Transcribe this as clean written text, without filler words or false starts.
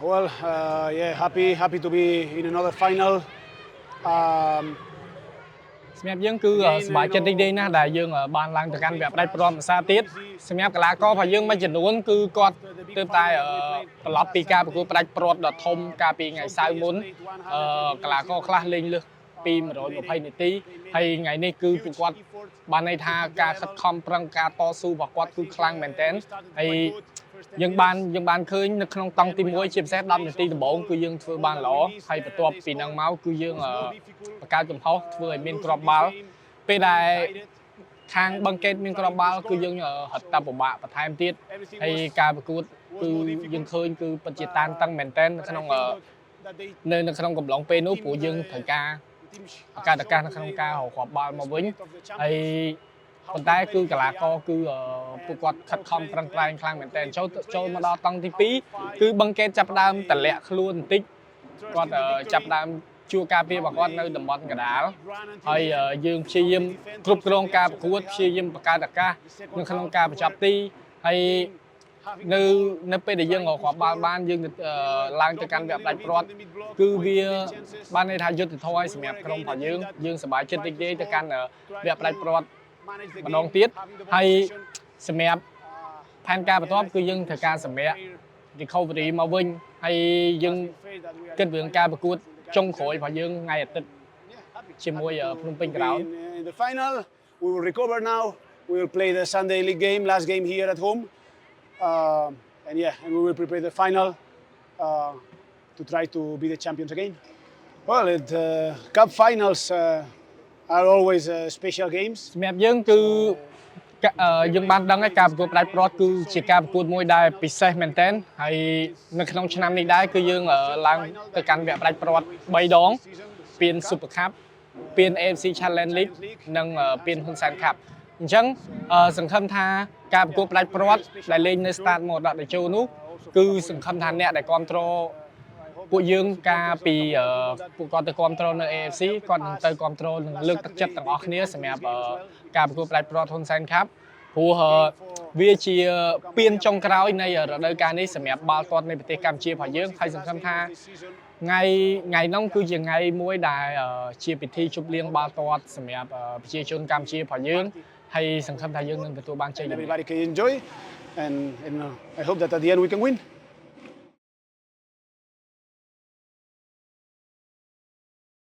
Well, yeah, happy to be in another final. Um, សម្រាប់យើងគឺសប្បាយចិត្តតិចៗណាស់ដែលយើងបានឡើងទៅកាន់វគ្គផ្ដាច់ព្រមភាសាទៀតសម្រាប់កីឡាកររបស់យើងមួយចំនួនគឺគាត់ទើបតែត្រឡប់ពីការប្រកួតផ្ដាច់ព្រំដ៏ធំកាលពីថ្ងៃសៅរ៍មុនកីឡាករខ្លះលេងលើសពី120នាទីហើយថ្ងៃនេះគឺពួកគាត់បានន័យថាការខិតខំប្រឹងការតស៊ូរបស់គាត់គឺខ្លាំងមែនទែនហើយយើងបានឃើញនៅក្នុងតង់ទី1ជាពិសេស10នាទីដំបូងគឺយើងធ្វើបានល្អហើយបន្ទាប់ពីហ្នឹងមកគឺយើងបង្កើតកំហុសធ្វើឲ្យមានគ្រាប់បាល់ពេលដែលខាងបឹងកេតមានគ្រាប់បាល់គឺយើងរត់តែពិបាកបន្ថែមទៀតហើយការប្រកួតគឺយើងឃើញគឺពិតជាតានតឹងមែនទែននៅក្នុងកំឡុងពេលនោះព្រោះយើងត្រូវការឱកាសនៅក្នុងការរកគ្រាប់បាល់មកវិញហើយប៉ុន្តែគឺកីឡាករគឺពួកគាត់ខិតខំប្រឹងប្រែងខ្លាំងមែនទែនចូលមកដល់តង់ទី2គឺបឹងកេតចាប់ផ្ដើមតម្លាក់ខ្លួនបន្តិចគាត់ចាប់ផ្ដើមជួការពាររបស់គាត់នៅតំបន់កណ្ដាលហើយយើងព្យាយាមគ្រប់គ្រងការប្រកួតព្យាយាមបង្កើតឱកាសនៅក្នុងការបញ្ចប់ទីហើយនៅពេលដែលយើងរកគ្រាប់បាល់បានយើងឡើងទៅកាន់វគ្គផ្ដាច់ព្រ័ត្រគឺវាបានន័យថាយុទ្ធធម៌សម្រាប់ក្រុមរបស់យើងសប្បាយចិត្តតិចៗទៅកាន់វគ្គផ្ដាច់ព្រ័ត្រម្ដងទៀតហើយសម្រាប់ផែនការបន្ទាប់គឺយើងត្រូវការសម្រាប់ recovery មកវិញហើយយើងគិតរឿងការប្រកួតចុងក្រោយរបស់យើងថ្ងៃអាទិត្យជាមួយភ្នំពេញ Ground. In the final, we will recover now. We will play the Sunday League game, last game here at home, and we will prepare the final to try to be the champions again. Well, cup finals are always special games. សម្រាប់យើងគឺយើងបានដឹងហើយការប្រកួតផ្ដាច់ព្រ័ត្រគឺជាការប្រកួតមួយដែលពិសេសមែនទែនហើយនៅក្នុងឆ្នាំនេះដែរគឺយើងឡើងទៅកាន់វគ្គផ្ដាច់ព្រ័ត្រ3ដងពាន Super Cup ពាន AFC Challenge League និងពាន Hun Sen Cup អញ្ចឹងសង្ឃឹមថាការប្រកួតផ្ដាច់ព្រ័ត្រដែលលេងនៅ Stade Mordok Techo នោះគឺសង្ឃឹមថាអ្នកដែលគ្រប់គ្រងពួកយើងការពីពួកគាត់ទៅគ្រប់គ្រងនៅ AFC គាត់នឹងទៅគ្រប់គ្រងនឹងលើកទឹកចិត្តទាំងអស់គ្នាសម្រាប់ការប្រកួតផ្ដាច់ព្រ័ត្រ Hun Sen Cup ព្រោះវាជាពានចុងក្រោយនៃរដូវកាលនេះសម្រាប់បាល់ទាត់នៃប្រទេសកម្ពុជារបស់យើងហើយសង្ឃឹមថាថ្ងៃហ្នឹងគឺជាថ្ងៃមួយដែលជាពិធីជប់លៀងបាល់ទាត់សម្រាប់ប្រជាជនកម្ពុជារបស់យើងហើយសង្ឃឹមថាយើងនឹងទទួលបានជ័យជំនះ Everybody can enjoy and I hope that at the end we can win.